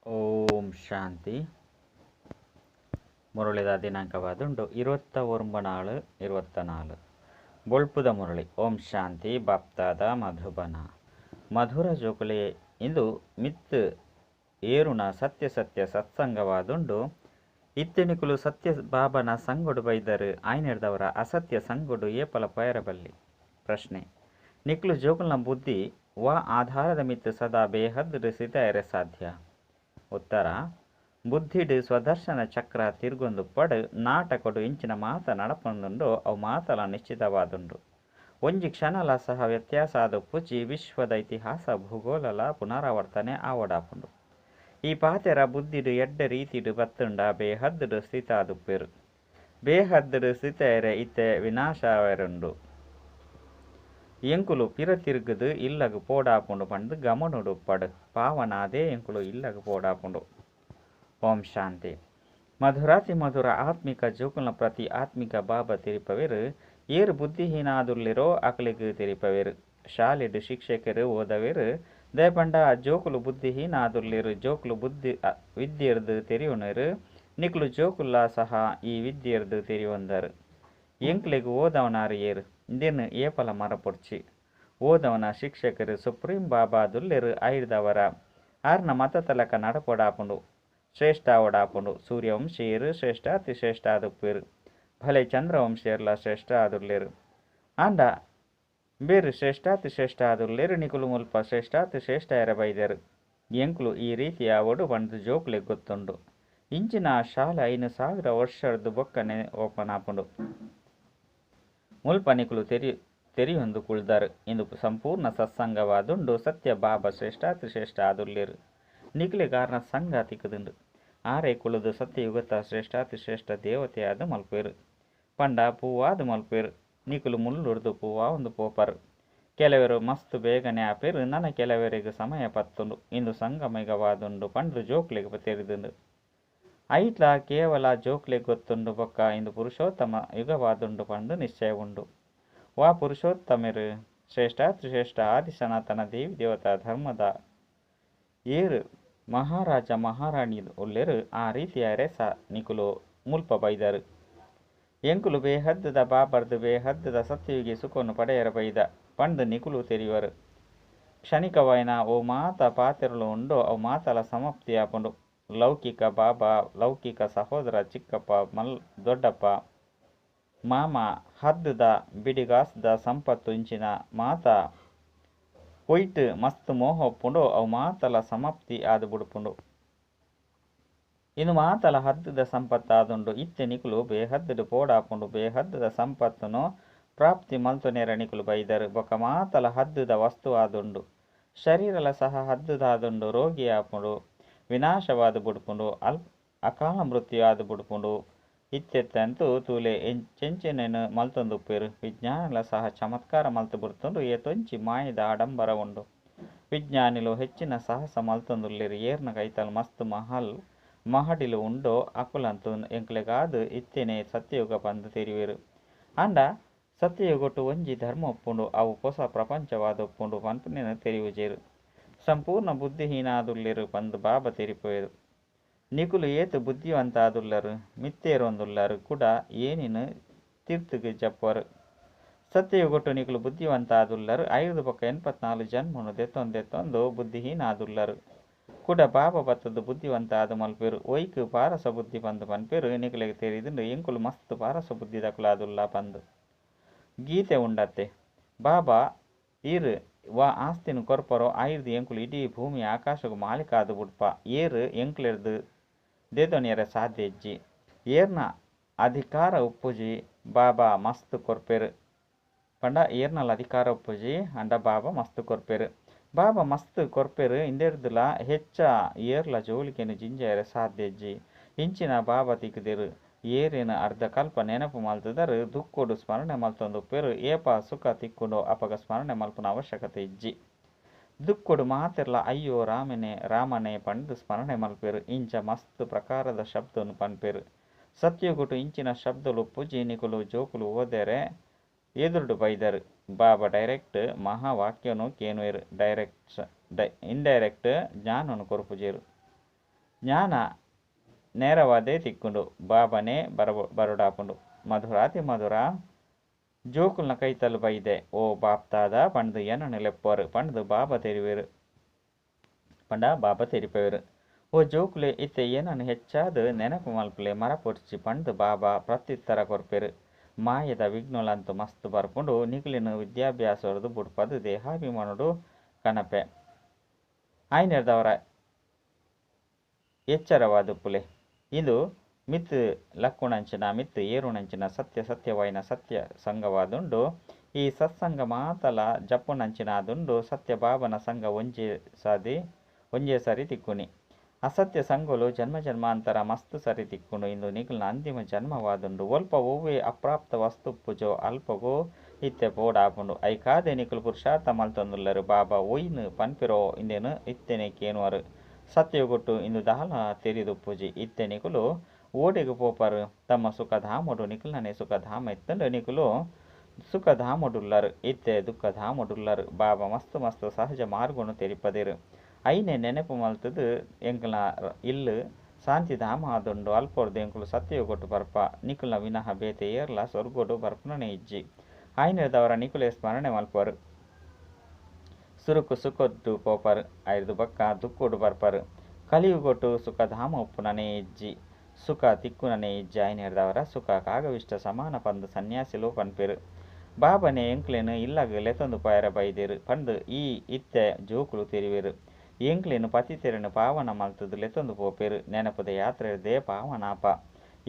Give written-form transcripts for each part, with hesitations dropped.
ಓಂ ಶಾಂತಿ. ಮುರಳಿದ ದಿನಾಂಕವಾದುಂಡು 21/4/24 ಬೊಳ್ಪುದ ಮುರಳಿ. ಓಂ ಶಾಂತಿ. ಬಾಪ್ತಾದ ಮಧುಬನ ಮಧುರ ಜೋಕುಲೆ. ಇಂದು ಮಿತ್ ಏರುಣ ಸತ್ಯ ಸತ್ಸಂಗವಾದುಂಡು. ಇತ್ತೆನಿಕುಲು ಸತ್ಯ ಬಾಬನ ಸಂಗೊಡು ಬೈದರು ಆಯ್ನೆಡ್ದವರ ಅಸತ್ಯ ಸಂಗೊಡು ಏಪಲ ಪೈರಬಲ್ಲಿ. ಪ್ರಶ್ನೆ: ನಿಕ್ಲು ಜೋಕುಲ್ನ ಬುದ್ಧಿ ವಾ ಆಧಾರದ ಮಿತ್ ಸದಾ ಬೇಹದ್ ಸಿತಾಯರೆ ಸಾಧ್ಯ. ಉತ್ತರ: ಬುದ್ಧಿಡ್ ಸ್ವದರ್ಶನ ಚಕ್ರ ತಿರ್ಗೊಂದು ಪಡ್ ನಾಟಕೊಡು ಇಂಚಿನ ಮಾತ ನಡಪೊಂದುಂಡು ಅವು ಮಾತಲ ನಿಶ್ಚಿತವಾದುಂಡು. ಒಂಜಿ ಕ್ಷಣಲ ಸಹ ವ್ಯತ್ಯಾಸ ಆದುಪ್ಪುಜಿ ವಿಶ್ವದ ಇತಿಹಾಸ ಭೂಗೋಳಲ ಪುನರಾವರ್ತನೆ ಆವಡಾಪುಂಡು. ಈ ಪಾತೆರ ಬುದ್ಧಿಡ್ ಎಡ್ಡ ರೀತಿಡ್ ಬತ್ತುಂಡ ಬೇಹದ್ ಸ್ಥಿತ ಆದುಪ್ಪೆರು. ಬೇಹದ್ ಸ್ಥಿತಯರೆ ಇತ್ತೆ ವಿನಾಶವೆರುಂಡು. ಎಂಕುಲು ಪಿರ ತಿರುಗುದು ಇಲ್ಲಗು ಪೋಡಾಪುಂಡು ಪಂಡು ಗಮನುಡು ಪಡ್ ಪಾವನಾದೇ ಎಂಕುಲು ಇಲ್ಲಗು ಪೋಡಾಪುಂಡು. ಓಂ ಶಾಂತಿ. ಮಧುರಾತಿ ಮಧುರ ಆತ್ಮಿಕ ಜೋಕುಲ್ನ ಪ್ರತಿ ಆತ್ಮಿಕ ಬಾಬಾ ತಿರುಪವೆರು. ಏರು ಬುದ್ಧಿಹೀನ ಆದುರ್ಲಿರೋ ಅಕಲಿಗೆ ತಿರುಪವೆರು. ಶಾಲೆಡ್ ಶಿಕ್ಷಕರು ಓದವೆರು ದಯಪಂಡ ಜೋಕುಲು ಬುದ್ಧಿಹೀನ ಆದುರ್ಲಿರು. ಜೋಕುಲು ಬುದ್ಧಿ ವಿದ್ಯೆರ್ದು ತೆರಿಯುನರು. ನಿಕ್ಲು ಜೋಕುಲ್ಲ ಸಹ ಈ ವಿದ್ಯೆರ್ದು ತೆರಿಯೊಂದರು. ಎಂಕ್ಲೆಗ್ ಓದವನಾರು ಏರು ಇಂದಿನ ಏಪಲ ಮರಪೊಡ್ಚಿ. ಓದವನ ಶಿಕ್ಷಕರು ಸುಪ್ರೀಂ ಬಾಬಾ ದುಲ್ಲೆರು ಐರ್ದವರ ಆರ್ನ ಮತತಲಕ ನಡಪೊಡಾಪುಂಡು ಶ್ರೇಷ್ಠ ಆವಡಾಪುಂಡು. ಸೂರ್ಯವಂಶೀಯರು ಶ್ರೇಷ್ಠ ಅತಿ ಶ್ರೇಷ್ಠ ಆದುಪ್ಪೇರು. ಭಲೆ ಚಂದ್ರವಂಶೀಯರ್ಲ ಶ್ರೇಷ್ಠ ಆದುರ್ಲೇರು. ಆಂಡ ಬೇರು ಶ್ರೇಷ್ಠಾತಿ ಶ್ರೇಷ್ಠ ಆದುರ್ಲೇರು. ನಿಕುಲು ಮುಲ್ಪ ಶ್ರೇಷ್ಠಾತಿ ಶ್ರೇಷ್ಠ ಎರ ಬೈದರು. ಎಂಕುಲು ಈ ರೀತಿಯ ಒಡು ಬಂದು ಜೋಕುಲೆ ಗೊತ್ತುಂಡು. ಇಂಚಿನ ಶಾಲೆ 5,000 ವರ್ಷರ್ದು ಬೊಕ್ಕನೆ ಓಪನ್ ಆಪುಂಡು. ಮುಲ್ಪ ನಿಕುಲು ತೆರಿಯೊಂದು ಕುಳ್ದರು. ಇಂದು ಸಂಪೂರ್ಣ ಸತ್ಸಂಗವಾದುಂಡು. ಸತ್ಯ ಬಾಬಾ ಶ್ರೇಷ್ಠಾತಿ ಶ್ರೇಷ್ಠ ಆದುರ್ಲೇರು. ನಿಕ್ಲೆ ಕಾರಣ ಸಂಘ ತಿಕ್ಕದುಂಡು. ಆರೆ ಕುಳುದು ಸತ್ಯಯುಗತ ಶ್ರೇಷ್ಠಾತಿ ಶ್ರೇಷ್ಠ ದೇವತೆಯಾದ ಮಲ್ಪೇರು. ಪಂಡ ಪೂವಾದ ಮಲ್ಪೇರು. ನಿಕುಲು ಮುಳ್ಳುರ್ದು ಪೂವಾ ಒಂದು ಪೋಪರು. ಕೆಲವರು ಮಸ್ತ್ ಬೇಗನೆ ಆಪೇರು. ನನ್ನ ಕೆಲವರಿಗೆ ಸಮಯ ಪತ್ತುಂಡು. ಇಂದು ಸಂಗಮಿಗವಾದುಂಡು ಪಂಡು ಜೋಕ್ಲೆಗೆ ತೆರಿದುಂಡು. ಐಟ್ಲ ಕೇವಲ ಜೋಕ್ಲೆಗ್ ಗೊತ್ತುಂಡು ಬೊಕ್ಕ ಇಂದು ಪುರುಷೋತ್ತಮ ಯುಗವಾದುಂಡು ಪಂಡು ನಿಶ್ಚಯ ಉಂಡು. ವಾ ಪುರುಷೋತ್ತಮರು ಶ್ರೇಷ್ಠಾತಿ ಶ್ರೇಷ್ಠ ಆದಿ ಸನಾತನ ದೇವಿ ದೇವತಾ ಧರ್ಮದ ಏರು ಮಹಾರಾಜ ಮಹಾರಾಣಿ ಉಲ್ಲೆರು. ಆ ರೀತಿಯ ರೆಸ ನಿಕುಲು ಮುಲ್ಪ ಬೈದರು. ಎಂಕುಲು ಬೇಹದ್ದದ ಬಾಬರ್ದು ಬೇಹದ್ದದ ಸತ್ಯಯುಗಿ ಸುಖವನ್ನು ಪಡೆಯರ ಬೈದ ಪಂಡು ನಿಕುಲು ತೆರಿಯುವರು. ಕ್ಷಣಿಕವಾಯಿನ ಓ ಮಾತ ಪಾತೆರಲು ಉಂಡೋ ಅವು ಮಾತಲ ಸಮಾಪ್ತಿ ಆಪುಂಡು. ಲೌಕಿಕ ಬಾಬಾ ಲೌಕಿಕ ಸಹೋದರ ಚಿಕ್ಕಪ್ಪ ದೊಡ್ಡಪ್ಪ ಮಾಮ ಹದ್ದದ ಬಿಡಿಗಾಸ್ದ ಸಂಪತ್ತು ಇಂಚಿನ ಮಾತ ಪೊಯ್ಟ್ ಮಸ್ತ್ ಮೋಹ ಒಪ್ಪುಂಡು ಅವು ಮಾತಲ ಸಮಾಪ್ತಿ ಆದು ಬುಡುಪುಂಡು. ಇನ್ನು ಮಾತಲ ಹದ್ದದ ಸಂಪತ್ತಾದುಂಡು. ಇತ್ತೆ ನಿಕುಲು ಬೇಹದ್ದಡು ಪೋಡಾಪುಂಡು. ಬೇಹದ್ದದ ಸಂಪತ್ತುನು ಪ್ರಾಪ್ತಿ ಮಲ್ತುನೇರ ನಿಕುಲು ಬೈದರು. ಬೊಕ ಮಾತಲ ಹದ್ದದ ವಸ್ತು ಆದುಂಡು. ಶರೀರಲ ಸಹ ಹದ್ದದಾದುಂಡು. ರೋಗಿ ಆಪುಂಡು. ವಿನಾಶವಾದ ಬುಡುಪುಂಡು. ಅಕಾಲ ಮೃತ್ಯು ಆದು ಬುಡುಪುಂಡು. ಇತ್ತೆತ್ತಂತೂ ತೂಲೆ ಚೆಂಚೆನೆನು ಮಲ್ತೊಂದುಪ್ಪೇರು. ವಿಜ್ಞಾನಲ ಸಹ ಚಮತ್ಕಾರ ಮಲ್ತು ಬುಡ್ತುಂಡು. ಏತೊಂಚಿ ಮಾಯದ ಆಡಂಬರ ಉಂಡು. ವಿಜ್ಞಾನಿಲು ಹೆಚ್ಚಿನ ಸಾಹಸ ಮಲ್ತೊಂದುಲ್ಲೆರು. ಏರ್ನ ಕೈತಲ್ ಮಸ್ತ್ ಮಹಡಿಲು ಉಂಡೋ ಅಕುಲಂತು ಎಂಕ್ಲೆಗಾದು ಇತ್ತೆನೆ ಸತ್ಯಯುಗ ಪಂದು ತೆರಿವೆರು. ಅಂಡ ಸತ್ಯಯುಗೊಟ್ಟು ಒಂಜಿ ಧರ್ಮ ಒಪ್ಪುಂಡು. ಅವು ಹೊಸ ಪ್ರಪಂಚವಾದ ಒಪ್ಪುಂಡು ಪನ್ಪುನೆನು ತೆರಿವುಜೇರು. ಸಂಪೂರ್ಣ ಬುದ್ಧಿಹೀನ ಆದುಲ್ಲೆರು ಪಂದು ಬಾಬಾ ತೆರಿಪುವೆರು. ನಿಕುಲು ಏತು ಬುದ್ಧಿವಂತ ಆದುಲ್ಲರು ಮಿತ್ತೇರೊಂದುಲ್ಲರು ಕೂಡ ಏನಿನು ತೀರ್ಥಗೆ ಜಪ್ಪರು. ಸತ್ಯಯುಗೊಟ್ಟು ನಿಕುಲು ಬುದ್ಧಿವಂತ ಆದುಲ್ಲರು. 584 ಜನ್ಮನು ದೆತ್ತೊಂದು ಬುದ್ಧಿಹೀನ ಆದುಲ್ಲರು ಕೂಡ ಬಾಬಾ ಬತ್ತದು ಬುದ್ಧಿವಂತ ಆದು ಮಲ್ಪೇರು. ಒಯ್ಕು ಪಾರಸ ಬುದ್ಧಿ ಪಂದು ಪನ್ಪೇರು. ನಿಕುಲೆಗೆ ತೆರಿದುಂಡು ಎಂಕುಲು ಮಸ್ತ್ ಪಾರಸ ಬುದ್ಧಿ ದಕುಲಾದುಲ್ಲ ಪಂದು ಗೀತೆ ಉಂಡತ್ತೆ. ಬಾಬಾ ಈರು ವಾ ಆಸ್ತಿನು ಕೊರ್ಪರೋ ಆಯ್ದು ಎಂಕುಲು ಇಡೀ ಭೂಮಿ ಆಕಾಶಗು ಮಾಲಿಕ ಆದು ಬುಡ್ಪ. ಏರು ಎಂಕ್ಲೆರ್ದು ದೇದೊನಿಯರ ಸಾಧ್ಯ ಇಜ್ಜಿ. ಏರ್ನ ಅಧಿಕಾರ ಉಪ್ಪುಜಿ ಬಾಬಾ ಮಸ್ತ್ ಕೊರ್ಪೇರು ಪಂಡ ಏರ್ನಲ ಅಧಿಕಾರ ಉಪ್ಪುಜಿ ಅಂಡ ಬಾಬಾ ಮಸ್ತ್ ಕೊರ್ಪೇರು. ಬಾಬಾ ಮಸ್ತ್ ಕೊರ್ಪೇರು. ಇಂದೆರ್ದುಲ ಹೆಚ್ಚ ಏರ್ಲ ಜೋಲಿಕೆನು ಜಿಂಜೆಯರ ಸಾಧ್ಯ ಇಜ್ಜಿ. ಇಂಚಿನ ಬಾಬಾ ತಿಕ್ಕುದೆರು. ಏರೇನು ಅರ್ಧ ಕಲ್ಪ ನೆನಪು ಮಲ್ತದರು ದುಕ್ಕೊಡು ಸ್ಮರಣೆ ಮಲ್ತೊಂದುಪ್ಪೇರು. ಏಪ ಸುಖ ತಿಕ್ಕುಂಡು ಅಪಗ ಸ್ಮರಣೆ ಮಲ್ಪುನ ಅವಶ್ಯಕತೆ ಇಜ್ಜಿ. ದುಕ್ಕೊಡು ಮಾತೆರ್ಲ ಅಯ್ಯೋ ರಾಮನೆ ಪಂಡು ಸ್ಮರಣೆ ಮಲ್ಪೇರು. ಇಂಚ ಮಸ್ತ್ ಪ್ರಕಾರದ ಶಬ್ದನು ಪನ್ಪೇರು. ಸತ್ಯಗುಟು ಇಂಚಿನ ಶಬ್ದಲು ಉಪ್ಪುಜಿ ನಿಕುಲು ಜೋಕುಲು ಓದರೆ ಎದುರುಡು ಬೈದರು. ಬಾಬಾ ಡೈರೆಕ್ಟ್ ಮಹಾವಾಕ್ಯನು ಕೇನುವೆರು. ಇಂಡೈರೆಕ್ಟ್ ಜ್ಞಾನನು ಕೊರುಪುಜೇರು. ಜ್ಞಾನ ನೇರವಾದೇ ತಿಕ್కుంಡು ಬಾಬನೇ ಬರುಡಾಪುಂಡು. ಮಧುರಾತಿ ಮಧುರ ಜೋಕುಲ್ನ ಕೈತಲು ಬೈದೆ ಓ ಬಾಪ್ತಾದ ಪಂಡು ಏನನ್ನು ಲೆಪ್ಪರು ಪಂಡು ಬಾಬಾ ತೆರಿವೇರು ಪಂಡ ಬಾಬಾ ತೆರಿಪೇರು. ಓ ಜೋಕುಲೆ ಇತ್ತೆ ಏನನ್ನು ಹೆಚ್ಚಾದ ನೆನಪು ಮಲ್ಪಲೆ ಮರಪೊರ್ಚಿ ಪಂಡು ಬಾಬಾ ಪ್ರತ್ಯುತ್ತರ ಕೊರ್ಪೇರು. ಮಾಯದ ವಿಘ್ನುಲಂತೂ ಮಸ್ತ್ ಬರ್ಪುಂಡು ನಿಖಿಲಿನ ವಿದ್ಯಾಭ್ಯಾಸವರದು ಬುಡ್ಪದು ದೇಹಾಭಿಮಾನುಡು ಕನಪೆ ಆಯ್ನೆರ್ದವರ ಎಚ್ಚರವಾದುಪ್ಪುಲೆ. ಇಂದು ಮಿತ್ ಲಕ್ಕುಣಂಚಿನ ಮಿತ್ ಏರುಣಂಚಿನ ಸತ್ಯ ಸತ್ಯವಾಯಿನ ಸತ್ಯ ಸಂಘವಾದುಂಡು. ಈ ಸತ್ಸಂಗ ಮಾತಲ ಜಪ್ಪುನಂಚಿನಾದುಂಡು ಸತ್ಯ ಬಾಬನ ಸಂಘ ಒಂಜೇ ಸರಿ ತಿಕ್ಕುನಿ. ಅಸತ್ಯ ಸಂಘಲು ಜನ್ಮ ಜನ್ಮಾಂತರ ಮಸ್ತ್ ಸರಿ ತಿಕ್ಕುಂಡು. ಇಂದು ನಿಖಿಲ್ನ ಅಂತಿಮ ಜನ್ಮವಾದುಂಡು. ಒಲ್ಪ ಒವ್ವೇ ಅಪ್ರಾಪ್ತ ವಸ್ತು ಪುಜೋ ಅಲ್ಪಗೋ ಇತ್ತೆ ಪೋಡಾಪುಂಡು. ಐಕಾದೆ ನಿಖಿಲ್ ಪುರುಷಾರ್ಥ ಮಲ್ತೊಂದುಲ್ಲರು ಬಾಬಾ ಒಯ್ನು ಪನ್ಪಿರೋ ಇಂದೇನು ಇತ್ತೆನೆ ಕೇನುವರು. ಸತ್ಯಗೊಟ್ಟು ಇಂದು ದಾಲ ತೆರಿದು ಪೂಜಿ ಇತ್ತೆ ನಿಖುಲು ಓಡಿಗೆ ಪೋಪರು ತಮ್ಮ ಸುಖಧಾಮಡು ನಿಖಿಲ್ನನೆ ಸುಖಧಾಮ ಎತ್ತಂಡು ನಿಖುಲು ಸುಖಧಾಮಡುಲ್ಲರು ಇತ್ತೆ ದುಃಖಧಾಮಡುಲ್ಲರು. ಬಾಬಾ ಮಸ್ತ್ ಮಸ್ತ್ ಸಹಜ ಮಾರ್ಗನು ತೆರಿಪದಿರು. ಐನೆ ನೆನಪು ಮಲ್ತದು ಎಂಕಲ್ನ ಇಲ್ಲು ಶಾಂತಿಧಾಮ ಆದುಂಡು ಅಲ್ಪೊರ್ದು ಎಂಕುಲು ಸತ್ಯಗೊಟ್ಟು ಬರ್ಪ ನಿಖುಲ್ನ ವಿನಃ ಬೇತೆ ಏರ್ಲ ಸ್ವರ್ಗೋಡು ಬರ್ಪುನನೆ ಇಜ್ಜಿ. ಆಯ್ನೆದವರ ನಿಖುಲೆ ಸ್ಮರಣೆ ಮಲ್ಪರು ಸುರುಕು ಸುಖೊಟ್ಟು ಪೋಪರು ಐದು ಬಕ್ಕ ದುಃಖೋಡು ಬರ್ಪರು. ಕಲಿಯುಗೊಟ್ಟು ಸುಖಧಾಮ ಉಪ್ಪುನನೆ ಇಜ್ಜಿ ಸುಖ ತಿಕ್ಕುನನೆ ಇಜ್ಜಿ. ಆಯ್ನೆದವರ ಸುಖ ಕಾಗವಿಷ್ಟ ಸಮಾನ ಪಂದು ಸನ್ಯಾಸಿಲು ಪನ್ಪೆರು. ಬಾಬನೆ ಎಂಕ್ಲೆನು ಇಲ್ಲಗ ಲೆತೊಂದು ಪಾಯರ ಬೈದೇರು ಪಂದು ಈ ಇತ್ತೆ ಜೋಕುಲು ತೆರಿವೆರು. ಎಂಕ್ಲೆನು ಪತಿತೆರನು ಪಾವನ ಮಲ್ತದು ಲೆತೊಂದು ಪೋಪೆರು. ನೆನಪದ ಯಾತ್ರೆದೇ ಪಾವನಾಪ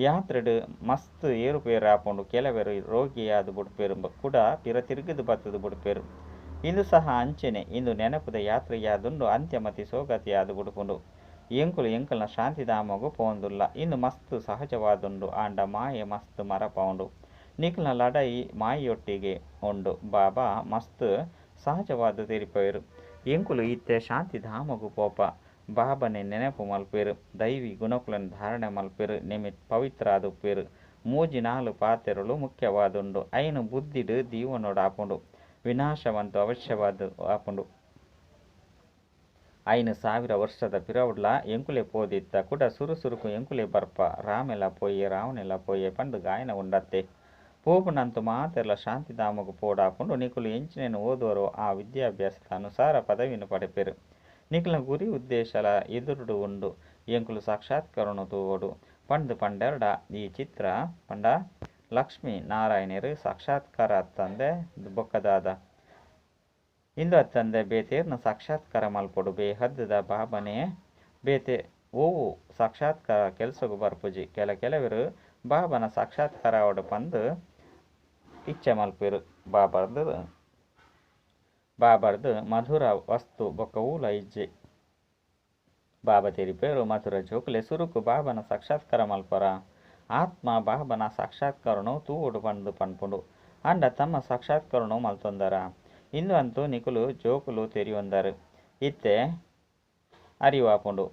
ಯಾತ್ರೆಡು ಮಸ್ತ್ ಏರುಪೇರು ಆಪುಂಡು. ಕೆಲವೆರು ರೋಗಿಯಾದು ಬುಡ್ಪೇರು ಕೂಡ ಪಿರ ತಿರುಗಿದು ಬತ್ತದು ಬುಡ್ಪೇರು. ಇಂದು ಸಹ ಅಂಚೆನೆ ಇಂದು ನೆನಪದ ಯಾತ್ರೆಯಾದುಂಡು ಅಂತ್ಯಮತಿ ಸೋಗತಿಯಾದು ಬುಡುಪುಂಡು. ಎಂಕುಲು ಎಂಕಲ್ನ ಶಾಂತಿಧಾಮಗು ಪೋಂದುಲ್ಲ. ಇಂದು ಮಸ್ತ್ ಸಹಜವಾದುಂಡು ಆಂಡ ಮಾಯೆ ಮಸ್ತ್ ಮರಪೌಂಡು. ನಿಖಿಲ್ನ ಲಡೈ ಮಾಯೊಟ್ಟಿಗೆ ಉಂಡು. ಬಾಬಾ ಮಸ್ತ್ ಸಹಜವಾದ ತೆರಿಪೇರು. ಎಂಕುಲು ಇತ್ತೆ ಶಾಂತಿಧಾಮಗು ಪೋಪ ಬಾಬನೆ ನೆನಪು ಮಲ್ಪೇರು. ದೈವಿ ಗುಣಕುలను ಧಾರಣೆ ಮಲ್ಪೇರು. ನಿಮಿತ್ ಪವಿತ್ರ ಆದುಪ್ಪೇರು. ಮೂಜಿ ನಾಲು ಪಾತೆರುಳು ಮುಖ್ಯವಾದುಂಡು. ಐನು ಬುದ್ಧಿಡು ದೀವನೋಡು ಆಪುಂಡು. ವಿನಾಶವಂತು ಅವಶ್ಯವಾದ ಆಪುಂಡು. ಐನು 1000 ವರ್ಷದ ಪಿರವುಡ್ಲ ಎಂಕುಲೆ ಪೋದಿತ್ತ ಕುಡ ಸುರುಸುರುಕು ಎಂಕುಲೆ ಬರ್ಪ ರಾಮೆಲ ಪೋಯೆ ರಾವನೆಲ ಪೋಯೆ ಪಂಡು ಗಾಯನ ಉಂಡತ್ತೆ. ಪೋಪುನಂತು ಮಾತೆರ್ಲ ಶಾಂತಿಧಾಮಗು ಪೋಡಾಪುಂಡು. ನಿಖುಲು ಎಂಚಿನೇನು ಓದುವರು ಆ ವಿದ್ಯಾಭ್ಯಾಸದ ಅನುಸಾರ ಪದವಿನು ಪಡೆಪೆರು. ನಿಖಿಲ್ನ ಗುರಿ ಉದ್ದೇಶಲ ಎದುರುಡು ಉಂಡು. ಎಂಕುಲು ಸಾಕ್ಷಾತ್ಕರನು ತೂವೋಡು ಪಂಡು ಪಂಡೆರಡ ಈ ಚಿತ್ರ ಪಂಡ ಲಕ್ಷ್ಮೀ ನಾರಾಯಣರು ಸಾಕ್ಷಾತ್ಕಾರ ಅತ್ತಂದೆ ಬೊಕ್ಕದಾದ ಇಂದು ಅತ್ತಂದೆ ಬೇತೇರ್ನ ಸಾಕ್ಷಾತ್ಕಾರ ಮಲ್ಪೊಡು. ಬೇಹದ್ದದ ಬಾಬನೆ ಬೇತೆ ಓವು ಸಾಕ್ಷಾತ್ಕಾರ ಕೆಲಸಗು ಬರ್ಪುಜಿ. ಕೆಲವೆರು ಬಾಬನ ಸಾಕ್ಷಾತ್ಕಾರ ಅವಡು ಪಂದು ಇಚ್ಛೆ ಮಲ್ಪೇರು. ಬಾಬರ್ದು ಮಧುರ ವಸ್ತು ಬೊಕ್ಕ ಊಲ ಇಜ್ಜೆ ಬಾಬಾ ತೆರಿಪೇರು. ಮಧುರ ಜೋಕುಲೆ ಸುರುಕು ಬಾಬನ ಸಾಕ್ಷಾತ್ಕಾರ ಮಲ್ಪರ ಆತ್ಮ ಬಾಬನ ಸಾಕ್ಷಾತ್ಕಾರನು ತೂವೋಡು ಪಂಡು ಪನ್ಪುಂಡು. ಅಂಡ ತಮ್ಮ ಸಾಕ್ಷಾತ್ಕಾರನು ಮಲ್ತೊಂದರ. ಇಂದು ಅಂತೂ ನಿಖುಲು ಜೋಕುಲು ತೆರಿಯೊಂದರು ಇತ್ತೆ ಅರಿವಾಪುಂಡು.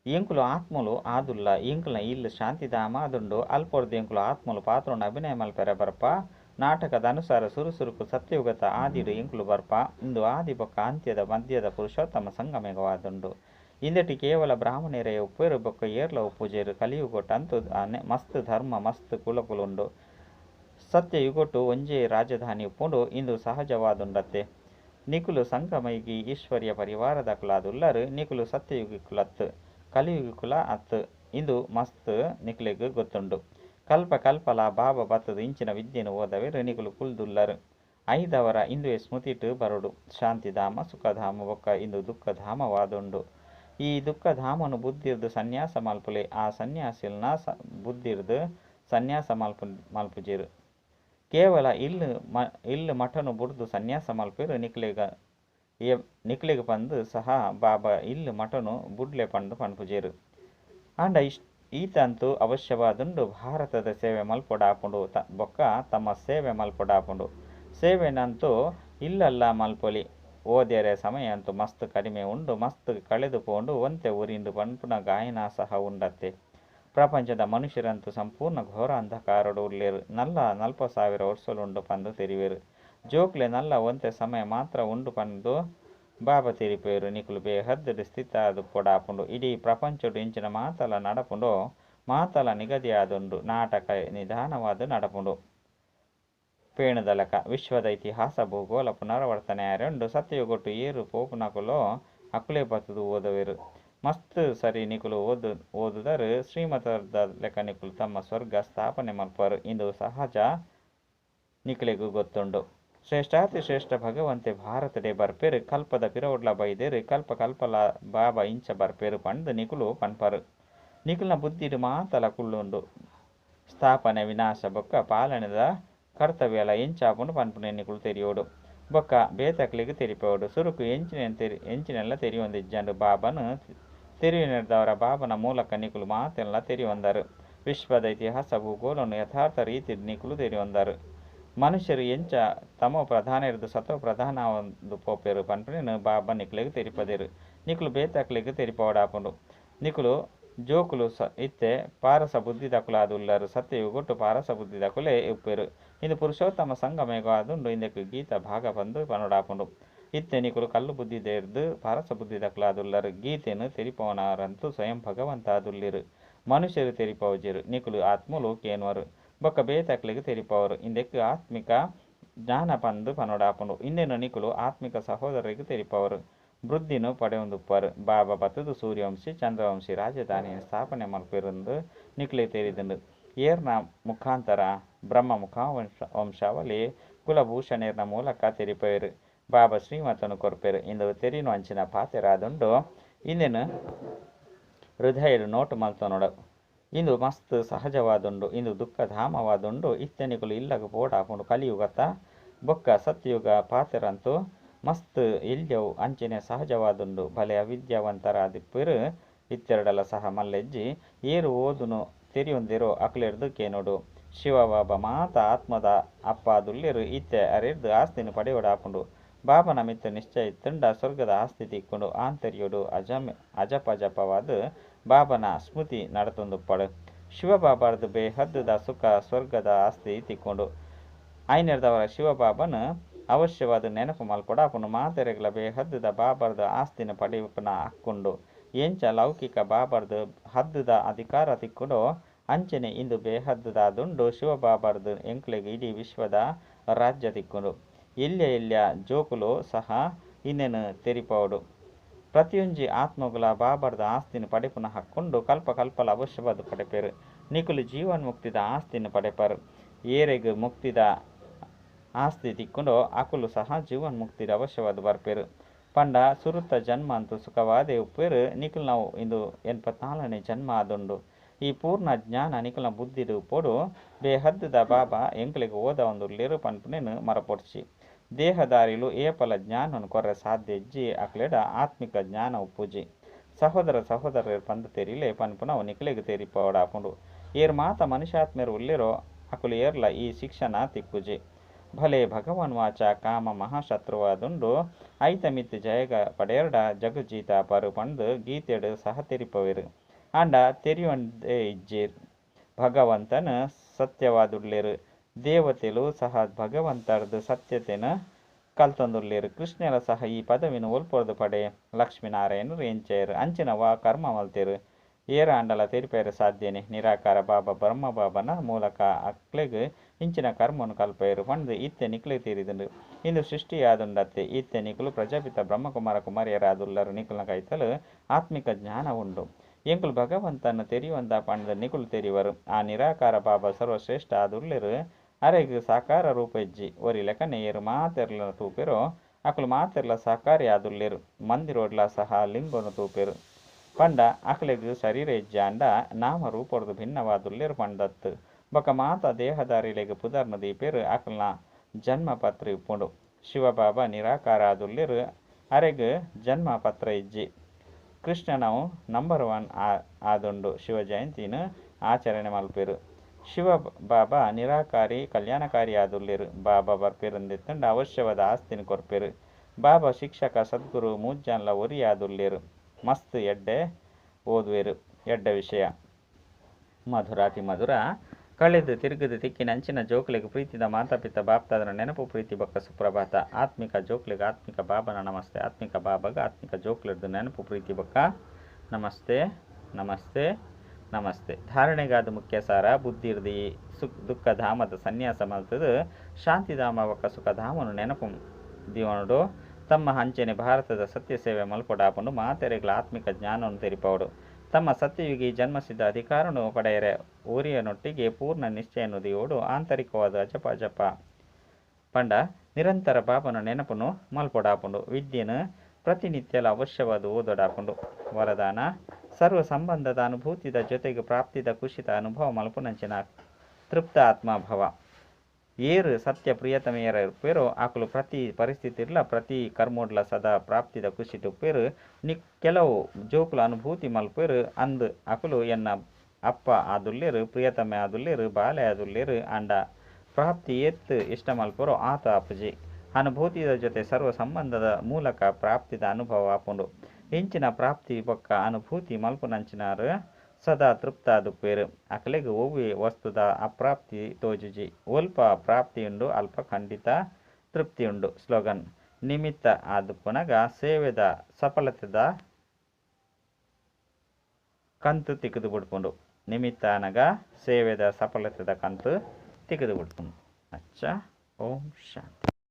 ಎಂಕುಲು ಆತ್ಮಲು ಆದುಲ್ಲ ಎಂಕುಲ್ನ ಇಲ್ಲು ಶಾಂತಿಧಾಮ ಆದುಂಡು. ಅಲ್ಪೊರ್ದು ಎಂಕುಲು ಆತ್ಮಲು ಪಾತ್ರನು ಅಭಿನಯ ಮಲ್ಪೆರ ಬರ್ಪ ನಾಟಕದ ಅನುಸಾರ ಸುರುಸುರುಕು ಸತ್ಯಯುಗತ ಆದಿಡು ಎಂಕುಲು ಬರ್ಪ. ಇಂದು ಆದಿ ಬೊಕ್ಕ ಅಂತ್ಯದ ಮಧ್ಯದ ಪುರುಷೋತ್ತಮ ಸಂಗಮೇಗವಾದುಂಡು. ಇಂದಟಿ ಕೇವಲ ಬ್ರಾಹ್ಮಣರೇ ಉಪ್ಪೇರು ಬೊಕ್ಕ ಏರ್ಲ ಉಪ್ಪುಜೇರು. ಕಲಿಯುಗೊಟ್ಟು ಅಂತು ಮಸ್ತ್ ಧರ್ಮ ಮಸ್ತ್ ಕುಲಕುಲುಂಡು. ಸತ್ಯಯುಗೊಟ್ಟು ಒಂಜೇ ರಾಜಧಾನಿ ಉಪ್ಪುಂಡು. ಇಂದು ಸಹಜವಾದುಂಡತ್ತೆ. ನಿಖುಲು ಸಂಗಮೈಗಿ ಈಶ್ವರ್ಯ ಪರಿವಾರದ ಕುಲಾದುಲ್ಲರು. ನಿಖುಲು ಸತ್ಯಯುಗಿ ಕುಲತ್ತು ಕಲಿಯುಗಿ ಕುಲ ಅತ್ತು. ಇಂದು ಮಸ್ತ್ ನಿಖಿಲಿಗೆ ಗೊತ್ತುಂಡು. ಕಲ್ಪಲ ಬಾಬಾ ಬತ್ತದು ಇಂಚಿನ ವಿದ್ಯೆನು ಓದವೆರು ನಿಖುಲು ಕುಲ್ದುಲ್ಲರು. ಐದವರ ಇಂದುವೆ ಸ್ಮೃತಿಟು ಬರುಡು. ಶಾಂತಿಧಾಮ ಸುಖಧಾಮ ಬೊಕ್ಕ ಇಂದು ದುಃಖಧಾಮವಾದುಂಡು. ಈ ದುಃಖಧಾಮನು ಬುದ್ಧಿರ್ದು ಸನ್ಯಾಸ ಮಲ್ಪುಲೆ. ಆ ಸನ್ಯಾಸಿಲ್ನ ಬುದ್ಧಿರ್ದು ಸನ್ಯಾಸ ಮಲ್ಪುಜೇರು. ಕೇವಲ ಇಲ್ಲು ಮಠನು ಬುಡ್ದು ಸನ್ಯಾಸ ಮಲ್ಪೇರು. ನಿಖಿಲಿಗೆ ಪಂದು ಸಹ ಬಾಬಾ ಇಲ್ಲು ಮಠನು ಬುಡ್ಲೆ ಪಂಡು ಪನ್ಪುಜೇರು. ಅಂಡ ಈತಂತೂ ಅವಶ್ಯವಾದುಂಡು. ಭಾರತದ ಸೇವೆ ಮಲ್ಪೊಡಾಪುಂಡು ಬೊಕ್ಕ ತಮ್ಮ ಸೇವೆ ಮಲ್ಪೊಡಾಪುಂಡು. ಸೇವೆನಂತೂ ಇಲ್ಲಲ್ಲ ಮಲ್ಪೊಲಿ. ಓದ್ಯರೆ ಸಮಯ ಅಂತೂ ಮಸ್ತ್ ಕಡಿಮೆ ಉಂಡು. ಮಸ್ತ್ ಕಳೆದು ಪೋಂಡು ಒಂತೆ ಊರಿಂಡು ಪನ್ಪುನ ಗಾಯನ ಸಹ ಉಂಡತ್ತೆ. ಪ್ರಪಂಚದ ಮನುಷ್ಯರಂತೂ ಸಂಪೂರ್ಣ ಘೋರ ಅಂಧಕಾರಡು ಉಳ್ಳೇರು. ನಲ್ಲ 40,000 ವರ್ಷಲುಂಡು ಪಂದು ತೆರಿವೆರು. ಜೋಕ್ಲೆ ನಲ್ಲ ಒಂತೆ ಸಮಯ ಮಾತ್ರ ಉಂಡು ಪಂದು బాబా తెరిపోయారు నికులు బేహద్దుడు స్థితి ಅದು పొడాపుండు ఇడీ ప్రపంచుడు ఇంచిన మాతల నడపుండు ಮಾತಲ ನಿಗದಿಯಾದೊಂದು ನಾಟಕ ನಿಧಾನವಾದ ನಡಪುಂಡು ಪೇಣುದಲಕ ವಿಶ್ವದ ಇತಿಹಾಸ ಭೂಗೋಳ ಪುನರಾವರ್ತನೆಯ రెండు ಸತ್ಯಗೊಟ್ಟು ಏರು ಪೋಪುನಕುಲೋ ಅಕುಲೆ ಬತ್ತದು ಓದವೇರು ಮಸ್ತ್ ಸರಿ ನಿಕುಲು ಓದುದರು ಶ್ರೀಮತದ ಲೆಕ್ಕ ನಿಕುಲು ತಮ್ಮ ಸ್ವರ್ಗ ಸ್ಥಾಪನೆ ಮಲ್ಪರು ಇಂದು ಸಹಜ ನಿಕಲಿಗೂ ಗೊತ್ತುಂಡು ಶ್ರೇಷ್ಠಾತಿ ಶ್ರೇಷ್ಠ ಭಗವಂತೆ ಭಾರತಡೆ ಬರ್ಪೇರು ಕಲ್ಪದ ಪಿರವಡ್ಲ ಬೈದೇರು ಕಲ್ಪ ಕಲ್ಪಲ ಬಾಬಾ ಇಂಚ ಬರ್ಪೇರು ಪಂಡು ನಿಕುಲು ಪನ್ಪರು ನಿಖಿಲ್ನ ಬುದ್ಧಿಡು ಮಾತಲ ಕುಳ್ಳುಂಡು ಸ್ಥಾಪನೆ ವಿನಾಶ ಬೊಕ್ಕ ಪಾಲನೆದ ಕರ್ತವ್ಯಲ ಎಂಚಾಪುಂಡು ಪನ್ಪುನೆ ನಿಕುಲು ತೆರಿಯೋಡು ಬೊಕ್ಕ ಬೇತಕ್ಲಿಗೆ ತೆರಿಪೋಡು ಸುರುಕು ಎಂಚಿನೆಲ್ಲ ತೆರಿಯೊಂದಿಜ್ಜಂಡು ಬಾಬನು ತೆರಿಯುನಿರ್ದವರ ಬಾಬನ ಮೂಲಕ ನಿಕುಲು ಮಾತೆಲ್ಲ ತೆರಿಯೊಂದರು ವಿಶ್ವದ ಇತಿಹಾಸ ಭೂಗೋಳನ್ನು ಯಥಾರ್ಥ ರೀತಿ ನಿಕುಲು ತೆರಿಯೊಂದರು ಮನುಷ್ಯರು ಎಂಚ ತಮೋ ಪ್ರಧಾನ ಇರುದು ಸತೋ ಪ್ರಧಾನ ಒಂದು ಪೋಪೇರು ಪನ್ಪುನೆ ಬಾಬಾ ನಿಕುಲಿಗೆ ತೆರಿಪದಿರು ನಿಕುಲು ಬೇತಕ್ಲಿಗೆ ತೆರಿಪೋಡಾಪುಂಡು ನಿಕುಲು ಜೋಕುಲು ಇತ್ತೆ ಪಾರಸ ಬುದ್ಧಿ ದಕುಲಾದುಲ್ಲರು ಸತ್ಯಯುಗೊಟ್ಟು ಪಾರಸ ಬುದ್ಧಿ ದಕುಲೆ ಉಪ್ಪೆರು ಇಂದು ಪುರುಷೋತ್ತಮ ಸಂಗಮೇಗ ಅದುಂಡು ಇಂದಕ್ಕೆ ಗೀತ ಭಾಗ ಬಂದು ಪನೊಡಾಪುಂಡು ಇತ್ತೆ ನಿಕುಲು ಕಲ್ಲು ಬುದ್ಧಿ ದೇರ್ದು ಪಾರಸ ಬುದ್ಧಿ ದಕುಲಾದುಲ್ಲರು ಗೀತೆಯನ್ನು ತೆರಿಪವನರಂತೂ ಸ್ವಯಂ ಭಗವಂತ ಅದುಲ್ಲಿರು ಮನುಷ್ಯರು ತೆರಿಪವಜಿರು ನಿಕುಲು ಆತ್ಮಲು ಕೇನುವರು ಬೊಕ್ಕ ಬೇತಕ್ಲಿಗೆ ತೆರಿಪವರು ಇಂದಕ್ಕೆ ಆತ್ಮಿಕ ಜ್ಞಾನ ಪಂದು ಪನೊಡಾಪುಂಡು ಇಂದೇನು ನಿಕುಲು ಆತ್ಮಿಕ ಸಹೋದರರಿಗೆ ತೆರಿಪವರು ವೃದ್ಧಿನು ಪಡೆಯೊಂದುಪ್ಪರು ಬಾಬಾ ಬತ್ತದು ಸೂರ್ಯವಂಶಿ ಚಂದ್ರವಂಶಿ ರಾಜಧಾನಿಯನ್ನು ಸ್ಥಾಪನೆ ಮಲ್ಪಿರಂದು ನಿಕ್ಲೆ ತೆರಿದಂಡು ಏರ್ನ ಮುಖಾಂತರ ಬ್ರಹ್ಮ ವಂಶಾವಳಿ ಕುಲಭೂಷಣೇರ್ನ ಮೂಲಕ ತೆರಿಪೇರು ಬಾಬಾ ಶ್ರೀಮತನು ಕೊರ್ಪೇರು ಇಂದು ತೆರಿನು ಅಂಚಿನ ಪಾತೆರಾದುಂಡು ಇಂದೇನು ಹೃದಯಡು ನೋಟು ಮಲ್ತನೋಡು ಇಂದು ಮಸ್ತ್ ಸಹಜವಾದುಂಡು ಇಂದು ದುಃಖಧಾಮವಾದುಂಡು ಇತ್ತೆನಿಕುಲು ಇಲ್ಲಗ ಪೋಡಾಪುಂಡು ಕಲಿಯುಗತ ಬೊಕ್ಕ ಸತ್ಯುಗ ಪಾತೆರಂತೂ ಮಸ್ತ್ ಇಲ್ಯವು ಅಂಚನೆ ಸಹಜವಾದುಂಡು ಭಲೆ ಅವಿದ್ಯಾವಂತರಾದಿಪ್ಪರು ಇತ್ತೆರಡಲ ಸಹ ಮಲ್ಲೆಜ್ಜಿ ಏರು ಓದುನು ತೆರಿಯೊಂದಿರೋ ಅಕ್ಲೆರ್ದು ಕೇನೋಡು ಶಿವಬಾಬಾ ಮಾತ ಆತ್ಮದ ಅಪ್ಪಾದುಲ್ಲೆರು ಇತ್ತೆ ಅರೆರ್ದು ಆಸ್ತಿನ ಪಡೆಯೋಡಾಪುಂಡು ಬಾಬನ ಮಿತ್ತ ನಿಶ್ಚಯ ತುಂಡ ಸ್ವರ್ಗದ ಆಸ್ತಿ ತಿಕ್ಕೊಂಡು ಆಂತರ್ಯೋಡು ಅಜಪಜಪವಾದ ಬಾಬನ ಸ್ಮೃತಿ ನಡತೊಂದುಪ್ಪಡು ಶಿವಬಾಬಾರ್ದು ಬೇಹದ್ದುದ ಸುಖ ಸ್ವರ್ಗದ ಆಸ್ತಿ ತಿಕ್ಕೊಂಡು ಐನೆರ್ದವರ ಶಿವಬಾಬನ ಅವಶ್ಯವಾದ ನೆನಪು ಮಲ್ಪೊಡಾಪುಂಡು ಮಾತೆರೆಗ್ಲ ಬೇಹದ್ದುದ ಬಾಬರ್ದ ಆಸ್ತಿನ ಪಡೆಯುಪನ ಹಾಕ್ಕೊಂಡು ಎಂಚ ಲೌಕಿಕ ಬಾಬರ್ದು ಹದ್ದುದ ಅಧಿಕಾರ ತಿಕ್ಕೊಂಡು ಅಂಚನೆ ಇಂದು ಬೇಹದ್ದುದಾದುಂಡು ಶಿವಬಾಬರ್ದು ಎಂಕ್ಲೆಗೆ ಇಡೀ ವಿಶ್ವದ ರಾಜ್ಯ ತಿಕ್ಕೊಂಡು ಎಲ್ಲ್ಯ ಜೋಕುಲು ಸಹ ಇನ್ನೇನು ತೆರಿಪೋಡು ಪ್ರತಿಯೊಂಜಿ ಆತ್ಮಗುಲ ಬಾಬರ್ದ ಆಸ್ತಿನ ಪಡೆಪುನ ಹಾಕ್ಕೊಂಡು ಕಲ್ಪಕಲ್ಪಲ ಅವಶ್ಯವಾದ ಪಡೆಪೇರು ನಿಕುಲು ಜೀವನ್ಮುಕ್ತಿದ ಆಸ್ತಿನ ಪಡೆಪರು ಏರೆಗ್ ಮುಕ್ತಿದ ಆಸ್ತಿ ತಿಕ್ಕೊಂಡು ಅಕುಲು ಸಹ ಜೀವನ್ಮುಕ್ತಿದ ಅವಶ್ಯವಾದ ಬರ್ಪೇರು ಪಂಡ ಸುರುತ್ತ ಜನ್ಮ ಅಂತೂ ಸುಖವಾದೇ ಉಪ್ಪೇರು ನಿಖಿಲ್ ನಾವು ಇಂದು 84ನೇ ಜನ್ಮ ಆದುಂಡು ಈ ಪೂರ್ಣ ಜ್ಞಾನ ನಿಖಿಲ್ನ ಬುದ್ಧಿಡು ಪೋಡು ಬೇಹದ್ದುದ ಬಾಬಾ ಎಂಕ್ಲಿಗೆ ಓದ ಒಂದು ಲೇರು ಪನ್ಪುನೇನು ಮರಪೊಡ್ಸಿ ದೇಹದಾರಿಲು ಏಪಲ ಜ್ಞಾನನು ಕೊರ್ರೆ ಸಾಧ್ಯ ಇಜ್ಜಿ ಅಕ್ಲೆಡ ಆತ್ಮಿಕ ಜ್ಞಾನ ಉಪ್ಪುಜಿ ಸಹೋದರರು ಪಂದು ತೆರಿಲೆ ಪನ್ಪುನವು ನಿಖಿಲಿಗೆ ತೆರಿಪೋಡಾಪುಂಡು ಏರ್ ಮಾತ ಮನುಷ್ಯಾತ್ಮೆರು ಉಳ್ಳಿರೋ ಅಕುಲು ಏರ್ಲ ಈ ಶಿಕ್ಷಣ ತಿಕ್ಕುಜಿ ಭಲೆ ಭಗವಾನ್ ವಾಚ ಕಾಮ ಮಹಾಶತ್ರುವಾದುಂಡು ಐತ ಮಿತ್ ಜಯಗ ಪಡೆಯರ್ಡ ಜಗಜೀತ ಪರು ಪಂದು ಗೀತೆಡು ಸಹ ತೆರಿಪವೆರು ಅಂಡ ತೆರಿಯೊಂದೇ ಇಜ್ಜೀರ್ ಭಗವಂತನ ಸತ್ಯವಾದುಳ್ಳೇರು ದೇವತೆಲು ಸಹ ಭಗವಂತರದು ಸತ್ಯತೆನ ಕಲ್ತೊಂದುಳ್ಳೇರು ಕೃಷ್ಣಲ ಸಹ ಈ ಪದವಿನ ಒಲ್ಪೊರ್ದು ಪಡೆ ಲಕ್ಷ್ಮೀನಾರಾಯಣರು ಎಂಚೇರು ಅಂಚಿನವ ಕರ್ಮ ಮಲ್ತೇರು ಏರ ಅಂಡಲ ತೆರಿಪೇರು ಸಾಧ್ಯನೆ ನಿರಾಕಾರ ಬಾಬಾ ಬ್ರಹ್ಮ ಬಾಬನ ಮೂಲಕ ಅಕ್ಲೆಗ್ ಇಂಚಿನ ಕರ್ಮನು ಕಲ್ಪೇರು ಪಂದು ಇತ್ತೆ ನಿಕ್ಲೆ ತೀರಿದುಂಡು ಇಂದು ಸೃಷ್ಟಿಯಾದುಂಡತ್ತೆ ಇತ್ತೆ ನಿಕುಲು ಪ್ರಜಾಪಿತ ಬ್ರಹ್ಮಕುಮಾರ ಕುಮಾರಿಯರಾದುಲ್ಲರು ನಿಕುಲ್ನ ಕೈತಲು ಆತ್ಮಿಕ ಜ್ಞಾನ ಉಂಡು ಎಂಕುಲು ಭಗವಂತನ ತೆರಿಯುವಂತ ಪಂಡ ನಿಕುಲು ತೆರಿವರು ಆ ನಿರಾಕಾರ ಬಾಬಾ ಸರ್ವಶ್ರೇಷ್ಠ ಆದುಲ್ಲೆರು ಅರೆಗ್ ಸಾಕಾರ ರೂಪ ಇಜ್ಜಿ ಒರಿ ಲೆಕ್ಕನೆ ಏರು ಮಾತೆರ್ಲ ತೂಪೆರೋ ಅಕುಲು ಮಾತೆರ್ಲ ಸಾಕಾರಿ ಆದುಲ್ಲೆರು ಮಂದಿರೋಡ್ಲ ಸಹ ಲಿಂಗನು ತೂಪೆರು ಪಂಡ ಅಕ್ಲೆಗ್ ಶರೀರ ಇಜ್ಜ ಅಂಡ ನಾಮ ರೂಪೊರ್ದು ಭಿನ್ನವಾದುಲ್ಲೆರು ಪಂಡತ್ತು ಬೊಕ ಮಾತ ದೇಹದಾರಿಲೆಗ್ ಪುದರ್ನ ದೀಪೇರು ಅಕಲ್ನ ಜನ್ಮ ಪತ್ರ ಇಪ್ಪುಂಡು ಶಿವಬಾಬಾ ನಿರಾಕಾರ ಆದುಲ್ಲೆರು ಅರೆಗ್ ಜನ್ಮ ಪತ್ರ ಇಜ್ಜಿ ಕೃಷ್ಣನವು ನಂಬರ್ 1 ಆದುಂಡು ಶಿವ ಜಯಂತಿನ ಆಚರಣೆ ಮಲ್ಪೇರು ಶಿವ ಬಾಬಾ ನಿರಾಕಾರಿ ಕಲ್ಯಾಣಕಾರಿ ಆದುಲ್ಲೆರು ಬಾಬಾ ಬರ್ಪೇರಂದೆತ್ತಂಡ ಅವಶ್ಯವಾದ ಆಸ್ತಿನ ಕೊರ್ಪೇರು ಬಾಬಾ ಶಿಕ್ಷಕ ಸದ್ಗುರು ಮೂಜ್ಜನ್ಲ ಒರಿ ಆದುಲ್ಲೆರು ಮಸ್ತ್ ಎಡ್ಡೆ ಓದುವೆರು ಎಡ್ಡ ವಿಷಯ ಮಧುರಾತಿ ಮಧುರ ಕಳೆದು ತಿರುಗದು ತಿಕ್ಕಿನ ಅಂಚಿನ ಜೋಕುಲಿಗೆ ಪ್ರೀತಿದ ಮಾತಾಪಿತ ಬಾಪ್ತಾದರ ನೆನಪು ಪ್ರೀತಿ ಬಕ್ಕ ಸುಪ್ರಭಾತ. ಆತ್ಮಿಕ ಜೋಕುಲಿಗೆ ಆತ್ಮಿಕ ಬಾಬನ ನಮಸ್ತೆ. ಆತ್ಮಿಕ ಬಾಬಾಗ ಆತ್ಮಿಕ ಜೋಕುಲಿಡ್ದು ನೆನಪು ಪ್ರೀತಿ ಬಕ್ಕ ನಮಸ್ತೆ ನಮಸ್ತೆ ನಮಸ್ತೆ. ಧಾರಣೆಗಾದ ಮುಖ್ಯ ಸಾರ ಬುದ್ಧಿರ್ದಿ ದುಃಖ ಧಾಮದ ಸನ್ಯಾಸ ಮಲ್ತದು ಶಾಂತಿಧಾಮ ಬಕ್ಕ ಸುಖಧಾಮನು ನೆನಪು ದಿವನುಡು ತಮ್ಮ ಹಂಚೆನೆ ಭಾರತದ ಸತ್ಯ ಸೇವೆ ಮಲ್ಪೊಡಾಪುಂಡು ಮಾತೆರೆಗಳ ಆತ್ಮಿಕ ಜ್ಞಾನವನ್ನು ತೆರಿಪವಡು ತಮ್ಮ ಸತ್ಯಯುಗಿ ಜನ್ಮಸಿದ್ಧ ಅಧಿಕಾರನು ಪಡೆಯರೆ ಊರಿಯನೊಟ್ಟಿಗೆ ಪೂರ್ಣ ನಿಶ್ಚಯನು ದಿಯೋಡು ಆಂತರಿಕವಾದ ಜಪ ಜಪ ಪಂಡ ನಿರಂತರ ಬಾಬನ ನೆನಪುನು ಮಲ್ಪೊಡಾಪುಂಡು ವಿದ್ಯೆನು ಪ್ರತಿನಿತ್ಯಲ ಅವಶ್ಯವಾದ ಓದೊಡಾಪುಂಡು ವರದಾನ ಸರ್ವ ಸಂಬಂಧದ ಅನುಭೂತಿದ ಜೊತೆಗೆ ಪ್ರಾಪ್ತಿದ ಖುಷಿತ ಅನುಭವ ಮಲ್ಪುನಂಚಿನ ತೃಪ್ತ ಆತ್ಮಭಾವ ಏರು ಸತ್ಯ ಪ್ರಿಯತಮೆಯರ ಪೇರು ಆಕಲು ಪ್ರತಿ ಪರಿಸ್ಥಿತಿರ್ಲ ಪ್ರತಿ ಕರ್ಮೋಡ್ಲ ಸದಾ ಪ್ರಾಪ್ತಿದ ಖುಷಿ ತುಪ್ಪೇರು ಕೆಲವು ಜೋಕುಲ ಅನುಭೂತಿ ಮಲ್ಪೇರು ಅಂದು ಅಕಲು ಎನ್ನ ಅಪ್ಪ ಆದುಲ್ಲೇರು ಪ್ರಿಯತಮೆ ಆದುಲ್ಲೇರು ಬಾಲೆ ಆದುಲ್ಲೇರು ಅಂಡ ಪ್ರಾಪ್ತಿ ಎತ್ತು ಇಷ್ಟ ಮಲ್ಪರು ಆತ ಅಪ್ಪಜಿ ಅನುಭೂತಿದ ಜೊತೆ ಸರ್ವ ಸಂಬಂಧದ ಮೂಲಕ ಪ್ರಾಪ್ತಿದ ಅನುಭವ ಆಪುಂಡು ಇಂಚಿನ ಪ್ರಾಪ್ತಿ ಬೊಕ್ಕ ಅನುಭೂತಿ ಮಲ್ಪುನಂಚಿನಾರು ಸದಾ ತೃಪ್ತ ದುಪ್ಪೇರು ಅಕಲೆಗೆ ಒವ್ವೆ ವಸ್ತುದ ಅಪ್ರಾಪ್ತಿ ತೋಜುಜಿ ಒಲ್ಪ ಪ್ರಾಪ್ತಿಯುಂಡು ಅಲ್ಪ ಖಂಡಿತ ತೃಪ್ತಿಯುಂಡು. ಸ್ಲೋಗನ್ ನಿಮಿತ್ತ ಆದುಪ್ಪುನಗ ಸೇವೆದ ಸಫಲತೆದ ಕಂತು ತಿಕ್ಕಿದು ಬಿಡ್ಪುಂಡು. ನಿಮಿತ್ತ ಅನಗ ಸೇವೆದ ಸಫಲತೆದ ಕಂತು ತಿಕ್ಕಿದು ಬಿಡ್ಪುಂಡು. ಅಚ್ಚ ಓಂ ಶಾಂತಿ.